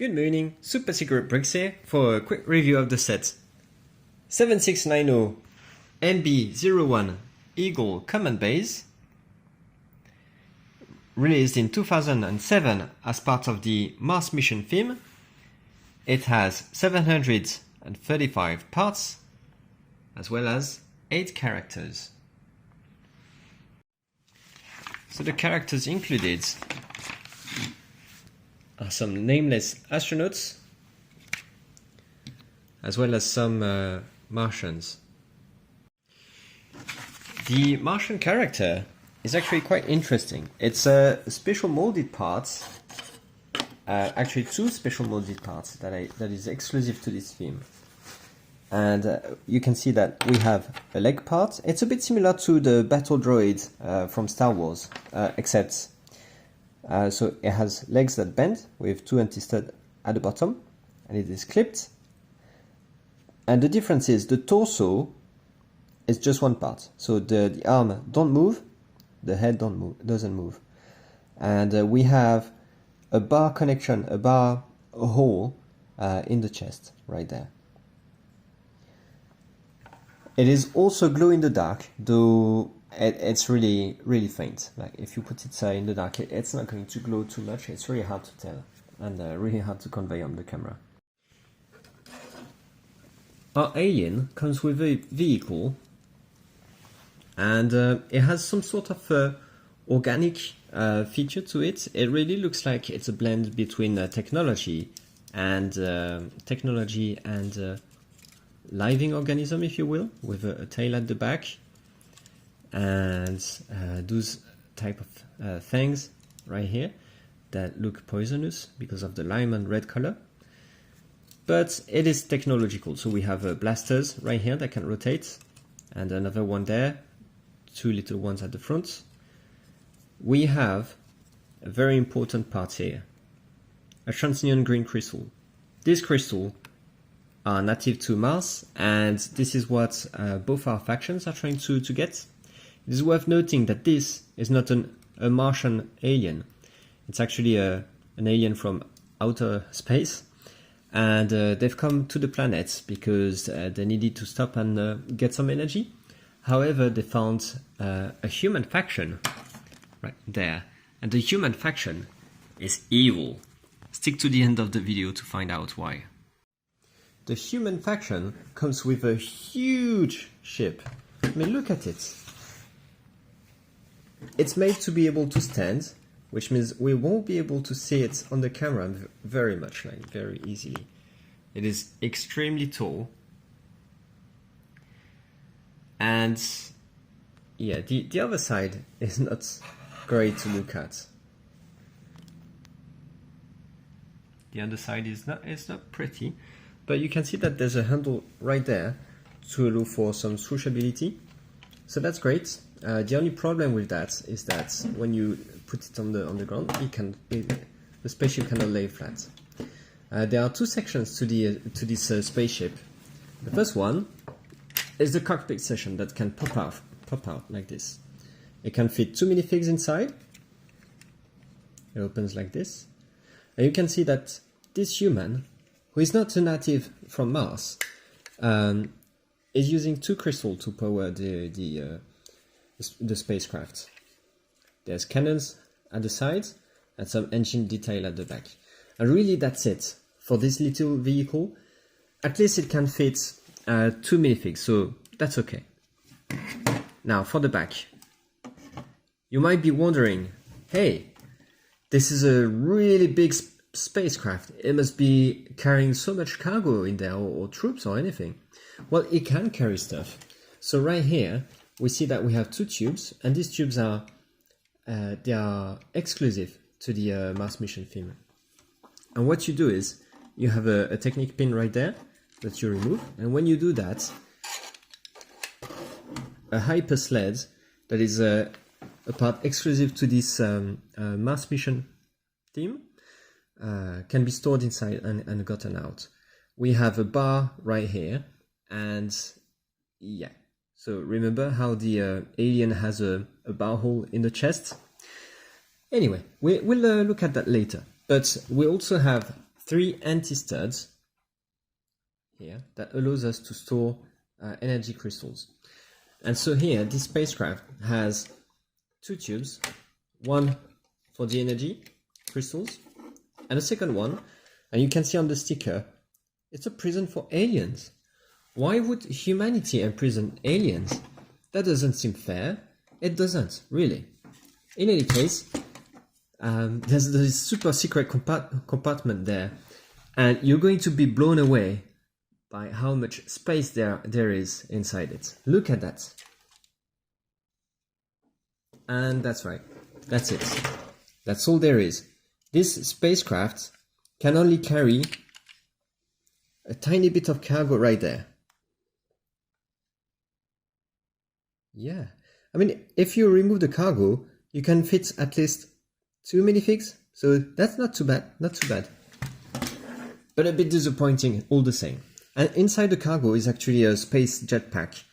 Good morning, Super Secret Bricks here for a quick review of the set. 7690 MB-01 Eagle Command Base, released in 2007 as part of the Mars mission theme. It has 735 parts, as well as 8 characters. So the characters included are some nameless astronauts, as well as some Martians. The Martian character is actually quite interesting. It's a special molded parts, actually 2 special molded parts that is exclusive to this theme. And you can see that we have a leg part. It's a bit similar to the battle droid from Star Wars, except so it has legs that bend with 2 anti-stud at the bottom, and it is clipped. And the difference is the torso is just one part. So the arm don't move, the head doesn't move. And we have a bar connection, a hole in the chest right there. It is also glow in the dark, though it's really faint. Like if you put it in the dark, it's not going to glow too much. It's really hard to tell and really hard to convey on the camera. Our alien comes with a vehicle, and it has some sort of organic feature to it. It really looks like it's a blend between technology and living organism, if you will, with a tail at the back and those type of things right here that look poisonous because of the lime and red color. But it is technological, so we have blasters right here that can rotate, and another one there, 2 little ones at the front. We have a very important part here, a transient green crystal. This crystal are native to Mars, and this is what both our factions are trying to get. It is worth noting that this is not a Martian alien. It's actually an alien from outer space, and they've come to the planet because they needed to stop and get some energy. However, they found a human faction right there, and the human faction is evil. Stick to the end of the video to find out why. The human faction comes with a huge ship. I mean, look at it. It's made to be able to stand, which means we won't be able to see it on the camera very much, like very easily. It is extremely tall. And yeah, the other side is not great to look at. The underside is not pretty. But you can see that there's a handle right there to allow for some swooshability. So that's great. The only problem with that is that when you put it on the ground, the spaceship cannot lay flat. There are 2 sections to this spaceship. The first one is the cockpit section that can pop out like this. It can fit 2 minifigs inside. It opens like this, and you can see that this human, who is not a native from Mars, is using 2 crystals to power the spacecraft. There's cannons at the sides and some engine detail at the back. And really that's it for this little vehicle. At least it can fit 2 minifigs, so that's okay. Now for the back. You might be wondering, hey, this is a really big spacecraft. It must be carrying so much cargo in there, or troops or anything. Well, it can carry stuff. So right here we see that we have 2 tubes, and these tubes are they are exclusive to the Mars mission theme. And what you do is you have a technique pin right there that you remove, and when you do that, a hyper sled that is a part exclusive to this Mars mission theme can be stored inside and gotten out. We have a bar right here, and yeah, so remember how the alien has a bar hole in the chest? Anyway, we'll look at that later. But we also have 3 anti-studs here that allows us to store energy crystals. And so here, this spacecraft has 2 tubes, one for the energy crystals, and a second one, and you can see on the sticker, it's a prison for aliens. Why would humanity imprison aliens? That doesn't seem fair. It doesn't, really. In any case, there's this super secret compartment there, and you're going to be blown away by how much space there is inside it. Look at that. And that's right. That's it. That's all there is. This spacecraft can only carry a tiny bit of cargo right there. Yeah. I mean, if you remove the cargo, you can fit at least 2 minifigs. So that's not too bad. Not too bad. But a bit disappointing all the same. And inside the cargo is actually a space jetpack.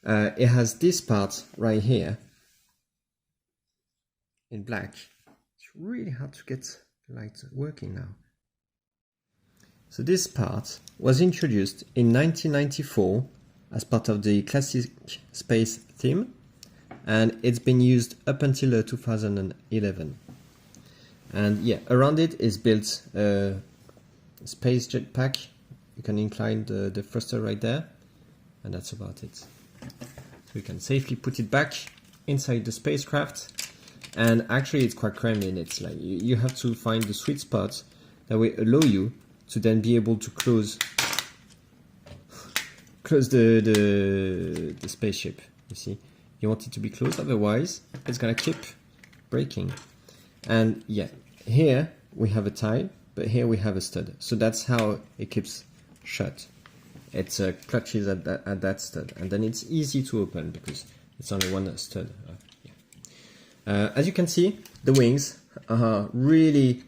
It has this part right here in black. It's really hard to get the light working now. So this part was introduced in 1994 as part of the classic space theme, and it's been used up until 2011. And yeah, around it is built a space jetpack. You can incline the thruster right there, and that's about it. So you can safely put it back inside the spacecraft, and actually it's quite cramped. It's like you have to find the sweet spot that will allow you to then be able to close the spaceship. You see, you want it to be closed, otherwise it's gonna keep breaking. And yeah, here we have a tie, but here we have a stud. So that's how it keeps shut. It clutches at that stud, and then it's easy to open because it's only one stud. As you can see, the wings are really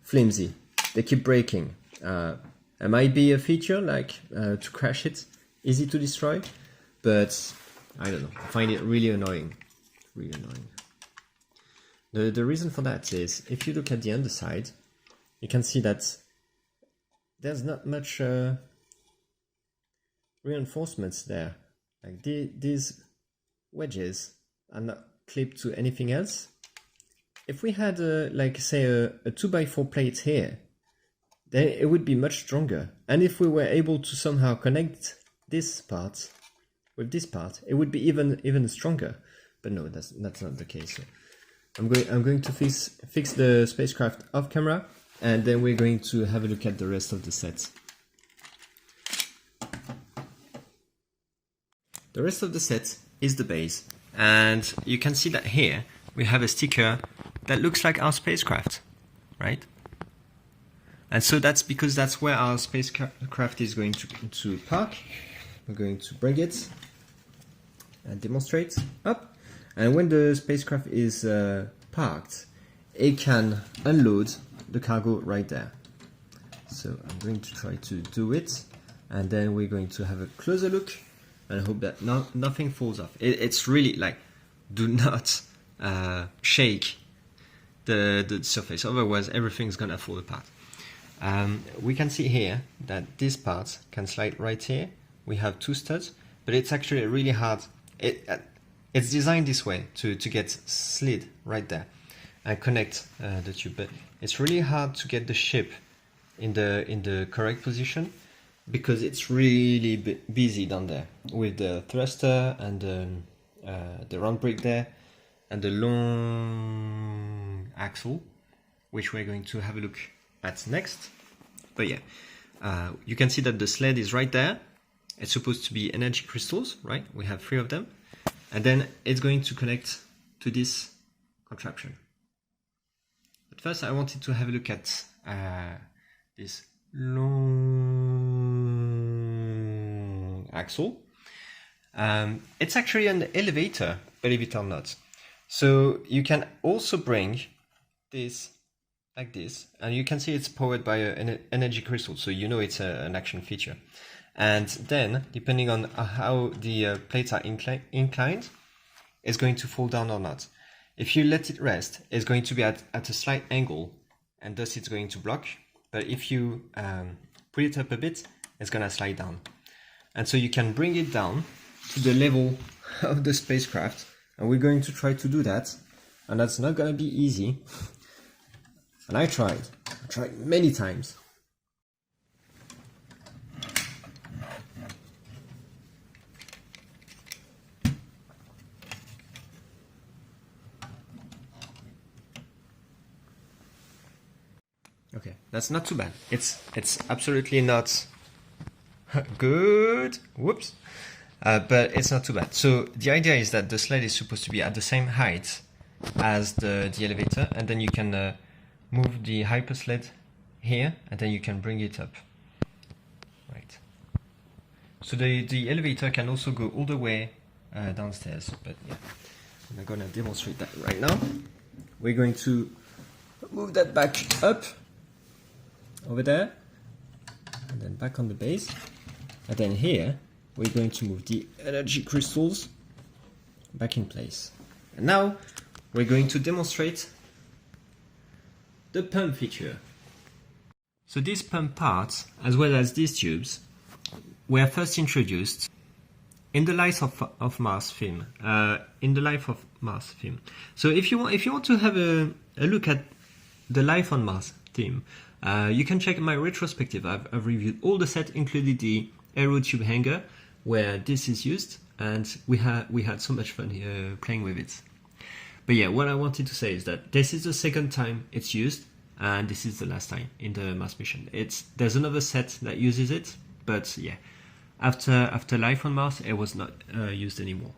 flimsy. They keep breaking. It might be a feature like to crash it, easy to destroy, but I don't know. I find it really annoying. Really annoying. The reason for that is if you look at the underside, you can see that there's not much reinforcements there. Like these wedges are not clipped to anything else. If we had like say a 2x4 plate here, then it would be much stronger. And if we were able to somehow connect this part with this part, it would be even stronger. But no, that's not the case. So I'm going to fix the spacecraft off camera, and then we're going to have a look at the rest of the set. The rest of the set is the base, and you can see that here we have a sticker that looks like our spacecraft, right? And so that's because that's where our spacecraft is going to park. We're going to bring it and demonstrate up. And when the spacecraft is parked, it can unload the cargo right there. So I'm going to try to do it, and then we're going to have a closer look and hope that nothing falls off. It's really like, do not shake the surface, otherwise everything's gonna fall apart. We can see here that this part can slide right here. We have 2 studs, but it's actually really hard. It's designed this way to get slid right there and connect the tube, but it's really hard to get the ship in the correct position because it's really busy down there with the thruster and the round brick there and the long axle, which we're going to have a look at next. But yeah, you can see that the sled is right there. It's supposed to be energy crystals, right? We have 3 of them, and then it's going to connect to this contraption. But first I wanted to have a look at this long axle. It's actually an elevator, believe it or not. So you can also bring this like this, and you can see it's powered by an energy crystal, so you know it's an action feature. And then, depending on how the plates are inclined, it's going to fall down or not. If you let it rest, it's going to be at a slight angle, and thus it's going to block. but if you put it up a bit, it's gonna slide down. And so you can bring it down to the level of the spacecraft, and we're going to try to do that, and that's not gonna be easy. And I tried many times. Okay, that's not too bad. It's absolutely not good. Whoops. But it's not too bad. So the idea is that the sled is supposed to be at the same height as the elevator, and then you can move the hypersled here, and then you can bring it up. Right. So the elevator can also go all the way downstairs, but yeah, I'm not gonna demonstrate that right now. We're going to move that back up over there, and then back on the base, and then here we're going to move the energy crystals back in place. And now we're going to demonstrate the pump feature. So these pump parts, as well as these tubes, were first introduced in the Life of Mars film. So if you want to have a look at the Life on Mars theme, you can check my retrospective. I've reviewed all the set, including the aero tube hanger, where this is used, and we had so much fun playing with it. But yeah, what I wanted to say is that this is the second time it's used, and this is the last time in the Mars mission. There's another set that uses it, but yeah, after Life on Mars, it was not used anymore.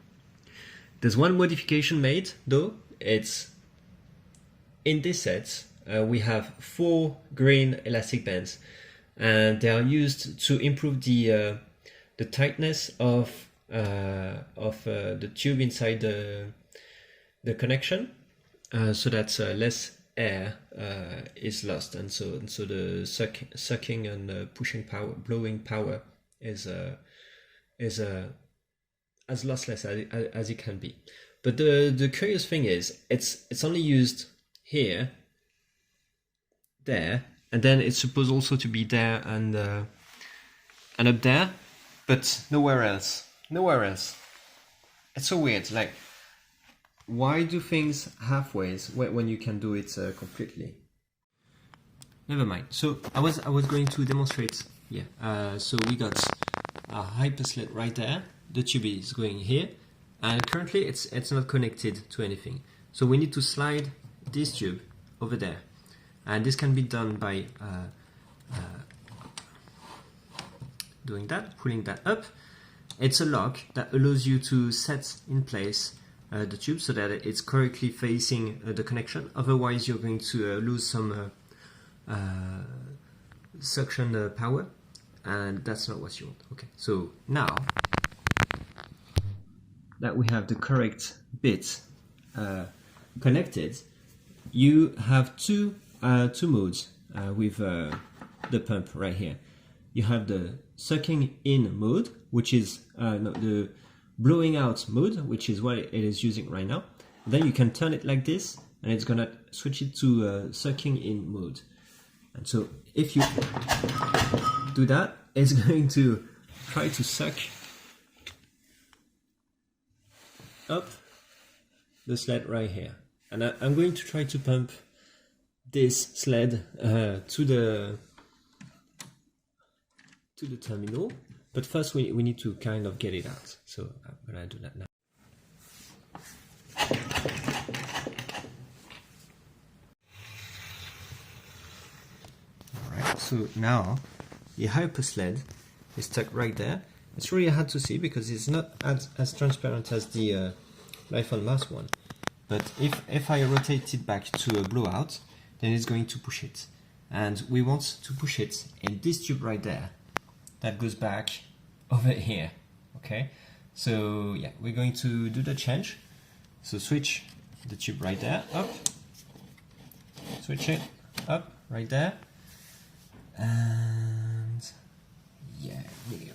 There's one modification made though. It's in this set we have 4 green elastic bands, and they are used to improve the tightness of the tube inside the connection, so that less air is lost, and so the sucking and pushing power, blowing power is as lossless as it can be. But the curious thing is it's only used here, there, and then it's supposed also to be there and up there, but nowhere else. It's so weird. Like, why do things halfway when you can do it completely? Never mind. So I was going to demonstrate. Yeah. So we got a hypersled right there. The tube is going here, and currently it's not connected to anything. So we need to slide this tube over there, and this can be done by doing that, pulling that up. It's a lock that allows you to set in place the tube so that it's correctly facing the connection. Otherwise, you're going to lose some suction power, and that's not what you want. Okay, so now that we have the correct bit connected, you have two modes with the pump right here. You have the sucking in mode, which is the blowing out mode, which is what it is using right now. Then you can turn it like this, and it's gonna switch it to sucking in mode. And so if you do that, it's going to try to suck up the sled right here. And I'm going to try to pump this sled to the terminal, but first we need to kind of get it out. So I'm gonna do that now. Alright, so now the hypersled is stuck right there. It's really hard to see because it's not as transparent as the Life on Mars one. But if I rotate it back to a blowout, then it's going to push it. And we want to push it in this tube right there. That goes back over here. Okay? So yeah, we're going to do the change. So switch the tube right there, up. Switch it, up, right there. And yeah,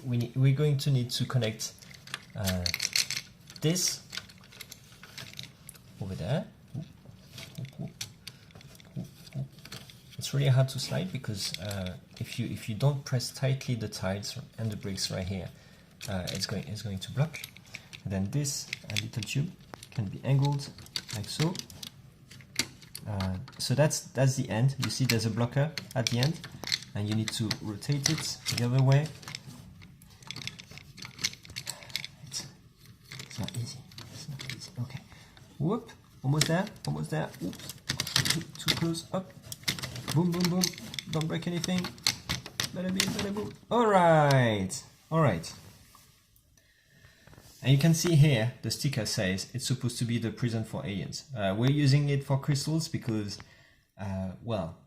we're going to need to connect this over there. it's really hard to slide because if you don't press tightly the tiles and the bricks right here, it's going to block. And then this little tube can be angled like so. So that's the end. You see there's a blocker at the end, and you need to rotate it the other way. It's not easy. It's not easy. Okay. Whoop. Almost there. Almost there. Oops. Too close. Up. Boom, boom, boom. Don't break anything. Better be, better boom. Alright. Alright. And you can see here, the sticker says it's supposed to be the prison for aliens. We're using it for crystals because, well,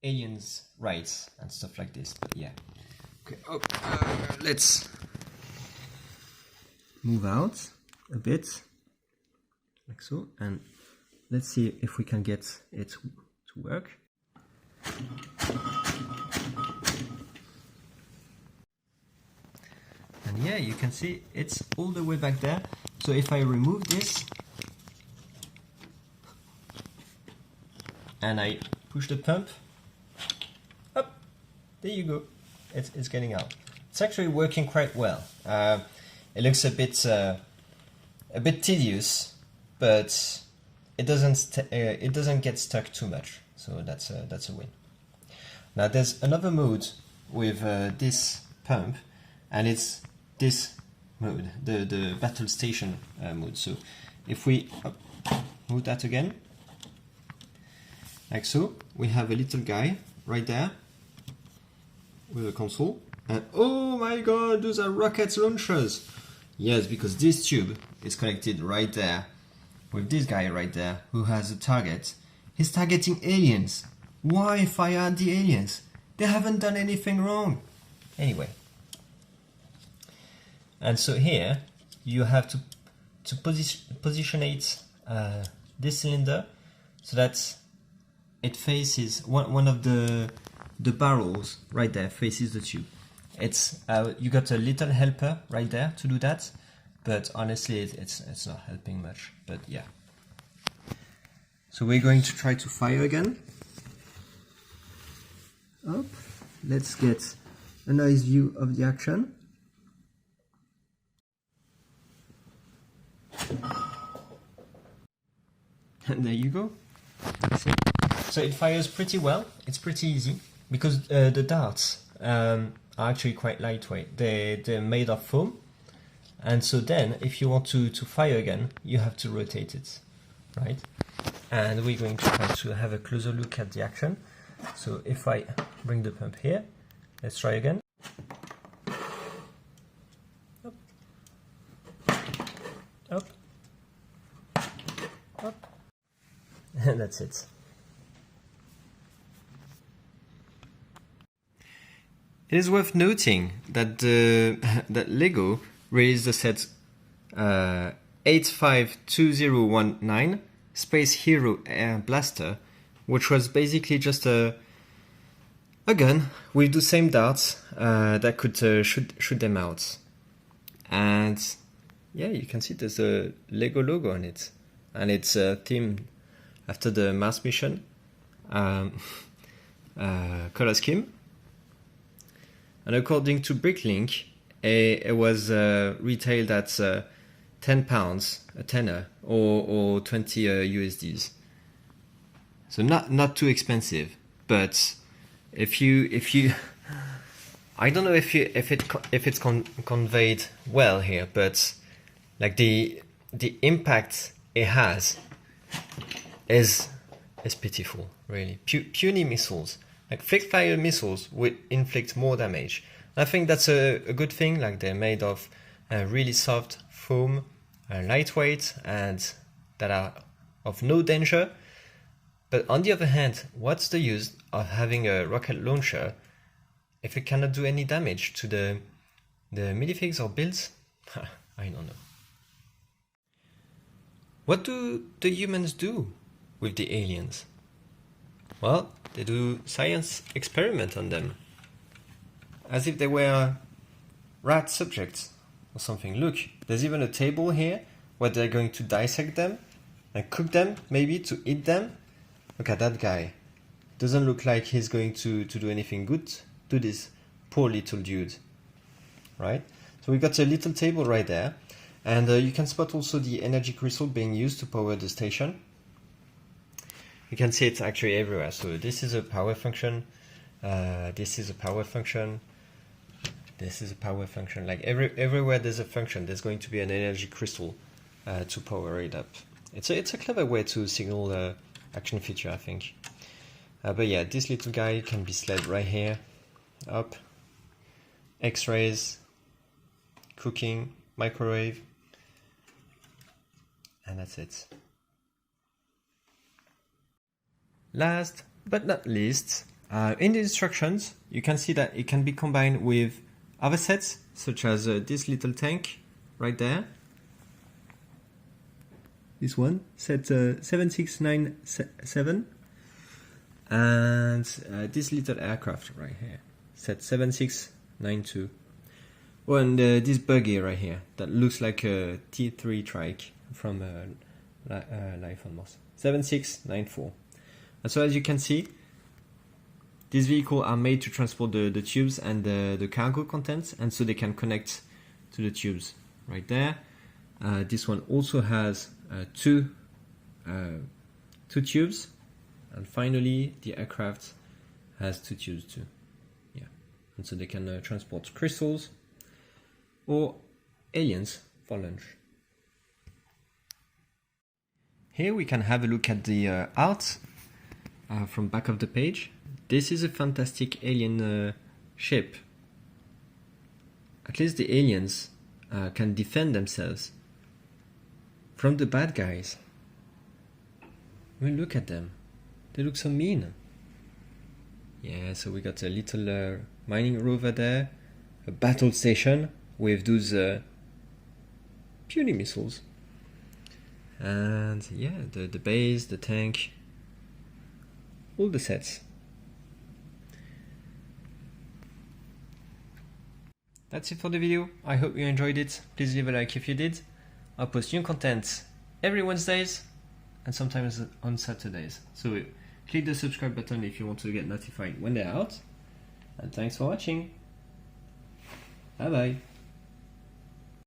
aliens' rights and stuff like this, but yeah. Okay, let's move out a bit, like so, and let's see if we can get it to work. And yeah, you can see it's all the way back there. So if I remove this and I push the pump up, there you go. It's getting out. It's actually working quite well. It looks a bit tedious, but it doesn't get stuck too much. So that's a win. Now there's another mode with this pump, and it's this mode, the battle station mode. So if we move that again, like so, we have a little guy right there with a console, and oh my god, those are rocket launchers! Yes, because this tube is connected right there with this guy right there who has a target. He's targeting aliens. Why fire at the aliens? They haven't done anything wrong. Anyway. And so here you have to positionate this cylinder so that it faces one of the barrels right there, faces the tube. It's you got a little helper right there to do that, but honestly it's not helping much. But yeah. So we're going to try to fire again. Up. Let's get a nice view of the action. And there you go. See? So it fires pretty well. It's pretty easy because the darts are actually quite lightweight. They're made of foam, and so then if you want to fire again, you have to rotate it, right? And we're going to try to have a closer look at the action. So if I bring the pump here, let's try again. Up. Up. Up. And that's it. It is worth noting that that Lego released the set 852019 Space Hero Air Blaster, which was basically just a gun with the same darts that could shoot them out. And yeah, you can see there's a Lego logo on it, and it's themed after the Mars mission color scheme. And according to BrickLink, it was retailed at £10, a tenner, or 20 USDs. So not too expensive, but if you I don't know if it's conveyed well here, but like the impact it has is pitiful, really. Puny missiles, like fixed fire missiles, would inflict more damage. I think that's a good thing. Like they're made of really soft foam, lightweight, and that are of no danger. But on the other hand, what's the use of having a rocket launcher if it cannot do any damage to the minifigs or builds? I don't know. What do the humans do with the aliens? Well, they do science experiment on them, as if they were rat subjects or something. Look, there's even a table here where they're going to dissect them and cook them, maybe to eat them. Look at that guy. Doesn't look like he's going to do anything good to this poor little dude, right? So we got a little table right there, and you can spot also the energy crystal being used to power the station. You can see it's actually everywhere. So this is a power function, this is a power function, this is a power function. Like everywhere there's a function, there's going to be an energy crystal to power it up. It's a clever way to signal the action feature, I think. But yeah, this little guy can be slid right here, up, X-rays, cooking, microwave, and that's it. Last but not least, in the instructions, you can see that it can be combined with other sets, such as this little tank right there. This one, set 7697, and this little aircraft right here, set 7692. Oh, and this buggy right here, that looks like a T3 trike from Life on Mars, 7694. And so as you can see, these vehicles are made to transport the tubes and the cargo contents, and so they can connect to the tubes right there. This one also has two tubes, and finally the aircraft has two tubes too. Yeah, and so they can transport crystals or aliens for lunch. Here we can have a look at the art from back of the page. This is a fantastic alien ship. At least the aliens can defend themselves from the bad guys. I mean, look at them. They look so mean. Yeah, so we got a little mining rover there, a battle station with those puny missiles. And yeah, the base, the tank, all the sets. That's it for the video. I hope you enjoyed it. Please leave a like if you did. I post new content every Wednesdays and sometimes on Saturdays. So click the subscribe button if you want to get notified when they're out. And thanks for watching. Bye bye.